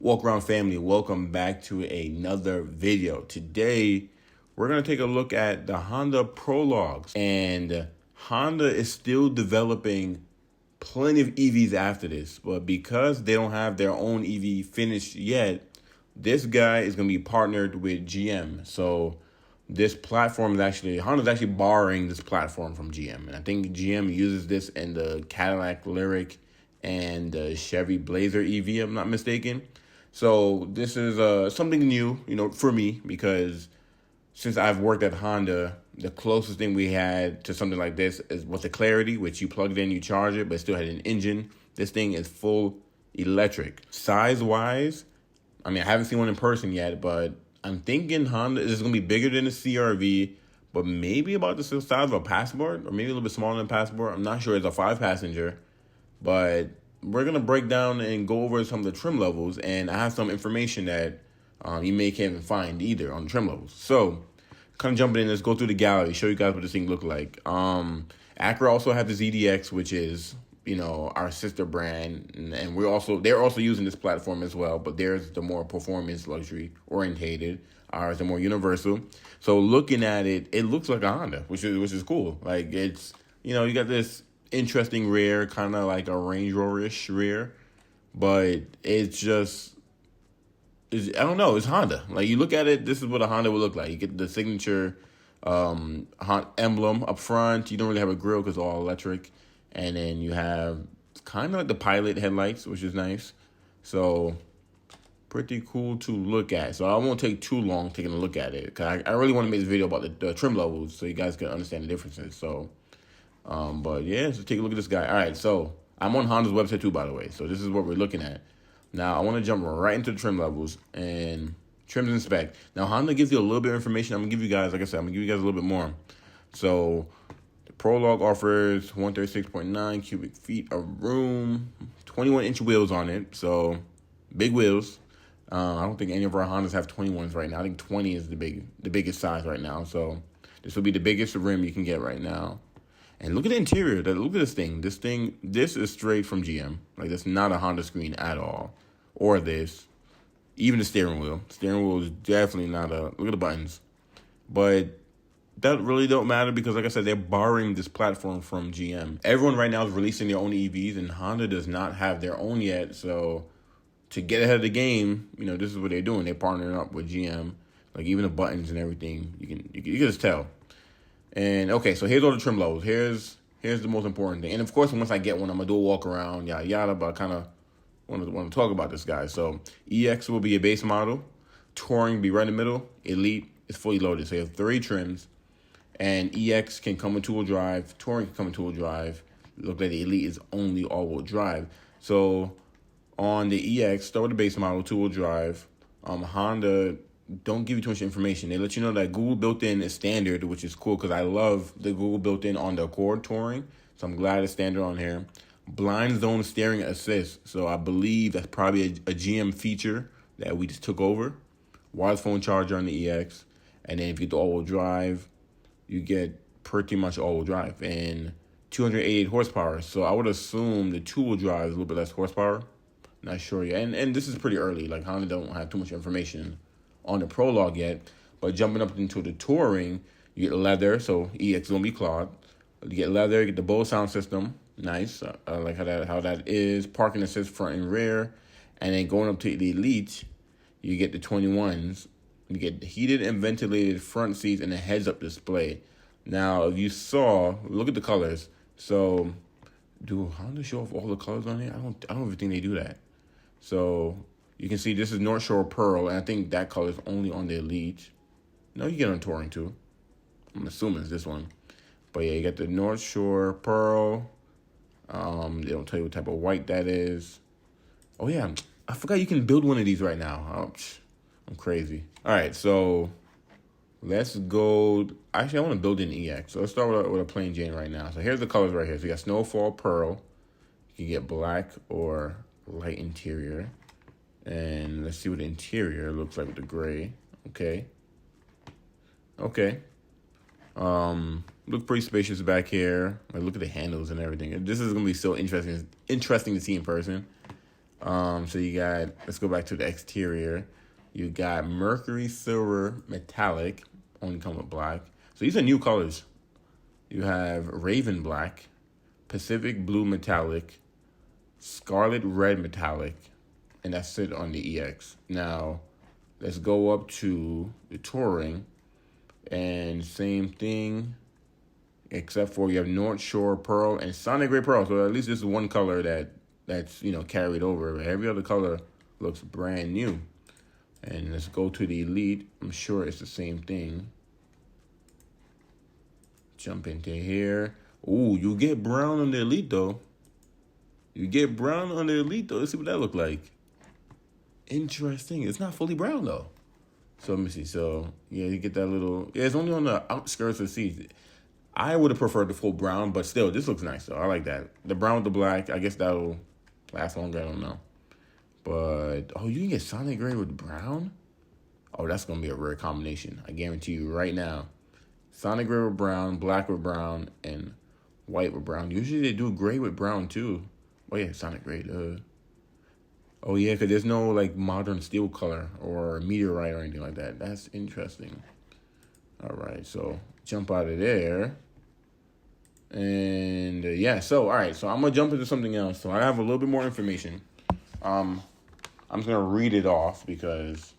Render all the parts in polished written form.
Walk around family, welcome back to another video. Today, we're going to take a look at the Honda Prologues. And Honda is still developing plenty of EVs after this. But because they don't have their own EV finished yet, this guy is going to be partnered with GM. So this platform Honda's actually borrowing this platform from GM. And I think GM uses this in the Cadillac Lyriq and the Chevy Blazer EV, if I'm not mistaken. So this is something new, for me, because since I've worked at Honda, the closest thing we had to something like this was the Clarity, which you plugged in, you charge it, but it still had an engine. This thing is full electric. Size-wise, I haven't seen one in person yet, but I'm thinking Honda is going to be bigger than the CR-V, but maybe about the size of a Passport, or maybe a little bit smaller than a Passport. I'm not sure. It's a 5-passenger, but we're going to break down and go over some of the trim levels, and I have some information that you may can't even find either on the trim levels. So, kind of jumping in, let's go through the gallery, show you guys what this thing look like. Acura also have the ZDX, which is, our sister brand, and they're also using this platform as well, but theirs the more performance luxury orientated. Ours the more universal. So looking at it, it looks like a Honda, which is cool. Like it's, you got this interesting rear, kind of like a Range Rover-ish rear, but it's I don't know, it's Honda. Like you look at it, this is what a Honda would look like. You get the signature emblem up front. You don't really have a grille because it's all electric, and then you have kind of like the Pilot headlights, which is nice. So pretty cool to look at. So I won't take too long taking a look at it, because I really want to make this video about the trim levels so you guys can understand the differences. So but yeah, so take a look at this guy. All right, so I'm on Honda's website too, by the way. So this is what we're looking at. Now, I want to jump right into the trim levels and trims and spec. Now, Honda gives you a little bit of information. I'm going to give you guys, like I said, I'm going to give you guys a little bit more. So the Prologue offers 136.9 cubic feet of room, 21-inch wheels on it. So big wheels. I don't think any of our Hondas have 21s right now. I think 20 is the biggest size right now. So this will be the biggest rim you can get right now. And look at the interior. Look at this thing. This is straight from GM. Like, that's not a Honda screen at all. Or this. Even the steering wheel. Steering wheel is definitely not a... Look at the buttons. But that really don't matter because, like I said, they're borrowing this platform from GM. Everyone right now is releasing their own EVs, and Honda does not have their own yet. So to get ahead of the game, this is what they're doing. They're partnering up with GM. Like, even the buttons and everything, you can just tell. And okay, so here's all the trim levels. Here's the most important thing. And of course, once I get one, I'm gonna do a walk around, yada yada. But I kind of want to talk about this guy. So EX will be a base model. Touring will be right in the middle. Elite is fully loaded. So you have 3 trims, and EX can come with 2-wheel drive. Touring can come with 2-wheel drive. Look like the Elite is only all-wheel drive. So on the EX, start with the base model, 2-wheel drive. Honda don't give you too much information. They let you know that Google built-in is standard, which is cool because I love the Google built-in on the Accord Touring. So I'm glad it's standard on here. Blind zone steering assist. So I believe that's probably a GM feature that we just took over. Wireless phone charger on the EX. And then if you get the all-wheel drive, you get pretty much all-wheel drive. And 288 horsepower. So I would assume the 2-wheel drive is a little bit less horsepower. Not sure yet. And this is pretty early. Like, Honda don't have too much information on the Prologue yet, but jumping up into the Touring, you get leather, so EX is gonna be cloth. You get leather, you get the Bose sound system, nice. I like how that is. Parking assist front and rear, and then going up to the Elite, you get the 21s. You get the heated and ventilated front seats and a heads-up display. Now, if you saw, look at the colors. So, do Honda show off all the colors on here? I don't even think they do that. So you can see this is North Shore Pearl, and I think that color is only on the Elite. No, you get on Touring too. I'm assuming it's this one. But yeah, you got the North Shore Pearl. They don't tell you what type of white that is. Oh yeah, I forgot you can build one of these right now. Oh, I'm crazy. All right, so let's go. Actually, I want to build an EX. So let's start with a plain Jane right now. So here's the colors right here. So you got Snowfall Pearl. You can get black or light interior. And let's see what the interior looks like with the gray. Okay. Look pretty spacious back here. Like, look at the handles and everything. This is gonna be so interesting to see in person. So you got, let's go back to the exterior. You got Mercury Silver Metallic, only come with black. So these are new colors. You have Raven Black, Pacific Blue Metallic, Scarlet Red Metallic, and that's it on the EX. Now, let's go up to the Touring, and same thing, except for you have North Shore Pearl and Sonic Gray Pearl. So at least this is one color that's carried over. Every other color looks brand new. And let's go to the Elite. I'm sure it's the same thing. Jump into here. Ooh, you get brown on the Elite though. Let's see what that look like. Interesting. It's not fully brown though. So let me see. So yeah, you get that little. Yeah, it's only on the outskirts of the seat. I would have preferred the full brown, but still, this looks nice though. I like that. The brown with the black. I guess that'll last longer. I don't know. But oh, you can get Sonic Gray with brown. Oh, that's gonna be a rare combination. I guarantee you right now. Sonic Gray with brown, black with brown, and white with brown. Usually they do gray with brown too. Oh yeah, Sonic Gray. Oh yeah, because there's no like modern steel color or meteorite or anything like that. That's interesting. All right, so jump out of there. And yeah, so all right, so I'm gonna jump into something else. So I have a little bit more information. I'm just gonna read it off because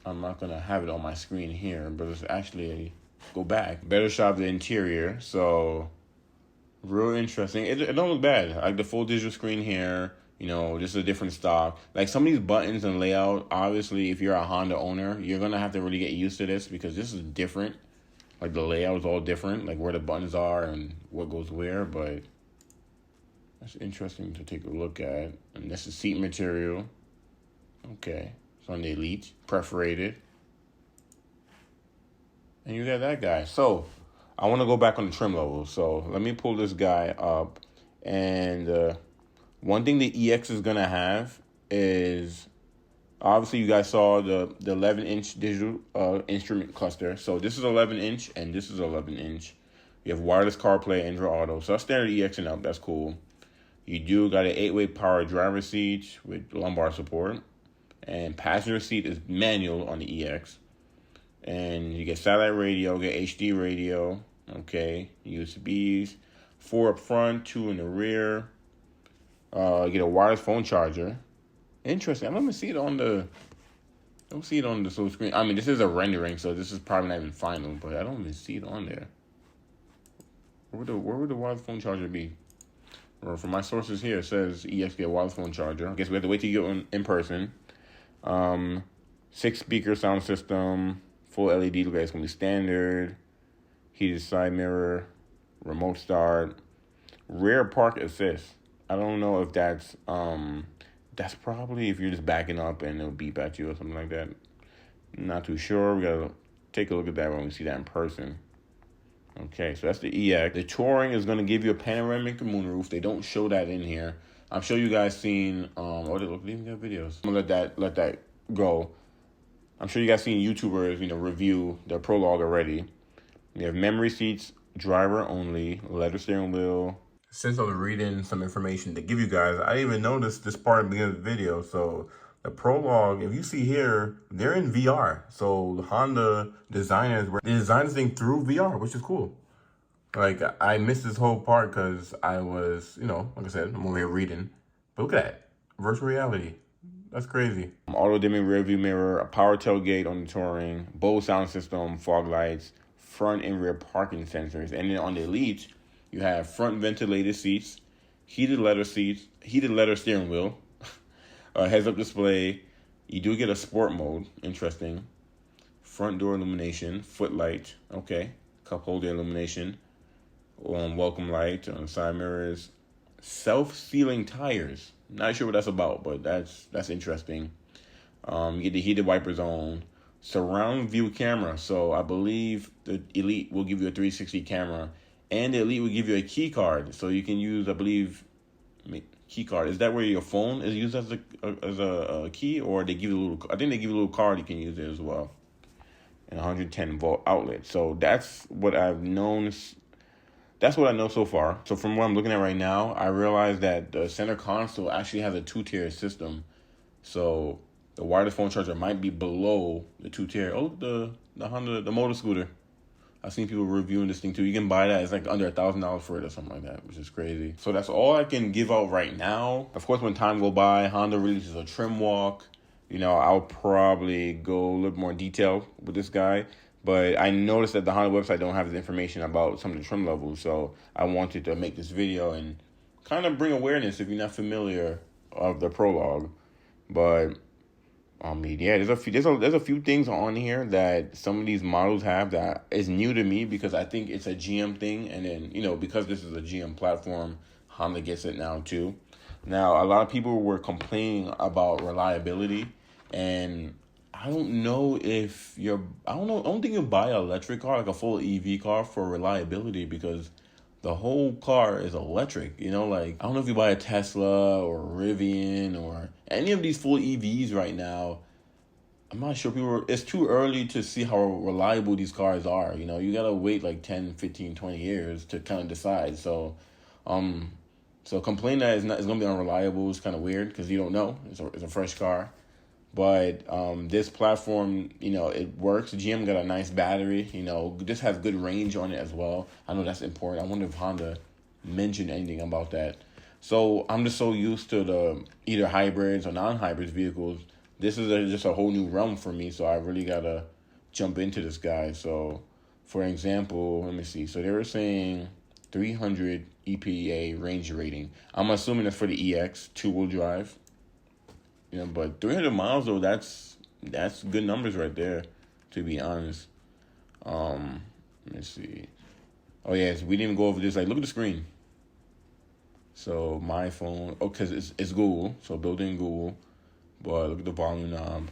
I'm not gonna have it on my screen here, but it's actually go back. Better shot the interior, so real interesting. It don't look bad. Like the full digital screen here. This is a different stock. Like some of these buttons and layout, obviously, if you're a Honda owner, you're gonna have to really get used to this because this is different. Like the layout is all different, like where the buttons are and what goes where. But that's interesting to take a look at. And this is seat material. Okay, it's on the Elite, perforated. And you got that guy. So I want to go back on the trim level. So let me pull this guy up. And one thing the EX is going to have is, obviously you guys saw the 11-inch digital instrument cluster. So this is 11-inch and this is 11-inch. You have wireless CarPlay, Android Auto. So that's standard EX and up. That's cool. You do got an 8-way power driver seat with lumbar support. And passenger seat is manual on the EX. And you get satellite radio, get HD radio. Okay, USBs. 4 up front, 2 in the rear. You get a wireless phone charger. Interesting. I don't see it on the full screen. I mean, this is a rendering, so this is probably not even final, but I don't even see it on there. Where would the wireless phone charger be? Or from my sources here, it says EX get a wireless phone charger. I guess we have to wait till you get in person. 6-speaker sound system, full LED look like it's gonna be standard. Heated side mirror, remote start, rear park assist. I don't know if that's probably if you're just backing up and it'll beep at you or something like that. Not too sure. We gotta take a look at that when we see that in person. Okay, so that's the EX. The Touring is gonna give you a panoramic moonroof. They don't show that in here. I'm sure you guys seen they even got videos. I'm gonna let that go. I'm sure you guys seen YouTubers review the Prologue already. You have memory seats, driver only, leather steering wheel. Since I was reading some information to give you guys, I didn't even notice this part at the beginning of the video. So the Prologue, if you see here, they're in VR. So the Honda designers designed this thing through VR, which is cool. Like, I missed this whole part because I was, like I said, I'm over here reading. But look at that. Virtual reality. That's crazy. Auto-dimming rearview mirror, a power tailgate on the Touring, Bose sound system, fog lights, front and rear parking sensors. And then on the Elite, you have front ventilated seats, heated leather steering wheel, heads-up display. You do get a sport mode. Interesting. Front door illumination, footlight. Okay. Cup holder illumination. Welcome light on the side mirrors, self-sealing tires. Not sure what that's about, but that's interesting. You get the heated wipers on, surround view camera. So I believe the Elite will give you a 360 camera, and the Elite will give you a key card, so you can use, I believe, key card. Is that where your phone is used as a key, or they give you a little? I think they give you a little card you can use it as well. And 110 volt outlet. So that's what I've known that's what I know so far. So from what I'm looking at right now, I realize that the center console actually has a 2-tier system. So the wireless phone charger might be below the 2-tier. Oh, the Honda, the motor scooter. I've seen people reviewing this thing too. You can buy that. It's like under $1,000 for it or something like that, which is crazy. So that's all I can give out right now. Of course, when time go by, Honda releases a trim walk. I'll probably go a little more detailed with this guy. But I noticed that the Honda website don't have the information about some of the trim levels. So I wanted to make this video and kind of bring awareness if you're not familiar of the Prologue. But yeah, there's a few things on here that some of these models have that is new to me because I think it's a GM thing, and then because this is a GM platform, Honda gets it now too. Now a lot of people were complaining about reliability, and I don't know if I don't think you buy an electric car, like a full EV car, for reliability because the whole car is electric. Like I don't know if you buy a Tesla or a Rivian or any of these full EVs right now. I'm not sure it's too early to see how reliable these cars are. You gotta wait like 10, 15, 20 years to kind of decide. So complaining that it's gonna be unreliable is kind of weird because you don't know. It's a fresh car. But this platform, it works. GM got a nice battery. This has good range on it as well. I know that's important. I wonder if Honda mentioned anything about that. So I'm just so used to the either hybrids or non-hybrids vehicles. This is just a whole new realm for me. So I really gotta jump into this guy. So, for example, let me see. So they were saying 300 EPA range rating. I'm assuming that's for the EX 2-wheel drive. But 300 miles though, that's good numbers right there, to be honest. Let me see. Oh yes, we didn't even go over this. Like, look at the screen. So my phone, because it's Google, so built in Google. But look at the volume knob.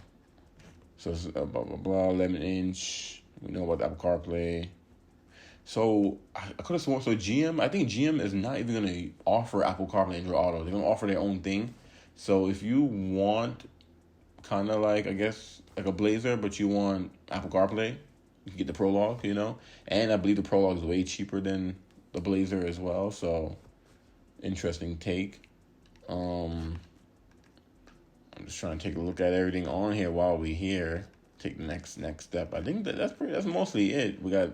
So it's blah blah blah, 11-inch. We know about the Apple CarPlay. So I could have sworn. So I think GM is not even gonna offer Apple CarPlay Android Auto. They're gonna offer their own thing. So if you want kind of like, I guess, like a Blazer, but you want Apple CarPlay, you can get the Prologue, And I believe the Prologue is way cheaper than the Blazer as well. So interesting take. I'm just trying to take a look at everything on here while we're here. Take the next step. I think that's mostly it. We got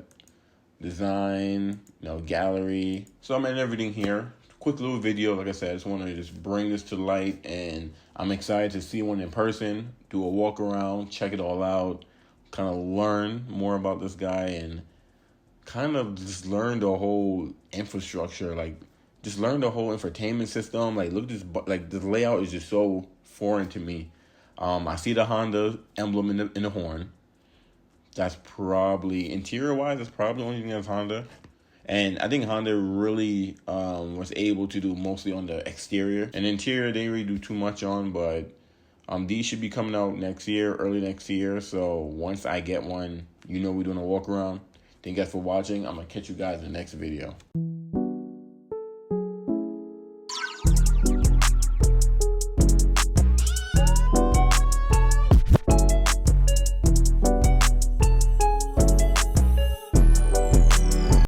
design, gallery. So I'm in everything here. Quick little video, like I said, I just want to just bring this to light, and I'm excited to see one in person, do a walk around, check it all out, kind of learn more about this guy, and kind of just learn the whole infrastructure, like just learn the whole infotainment system. Like, look at this, like the layout is just so foreign to me. I see the Honda emblem in the horn. That's probably, interior-wise, that's probably the only thing that's Honda. And I think Honda really was able to do mostly on the exterior. And interior, they didn't really do too much on, but these should be coming out next year, early next year. So once I get one, we're doing a walk around. Thank you guys for watching. I'm going to catch you guys in the next video.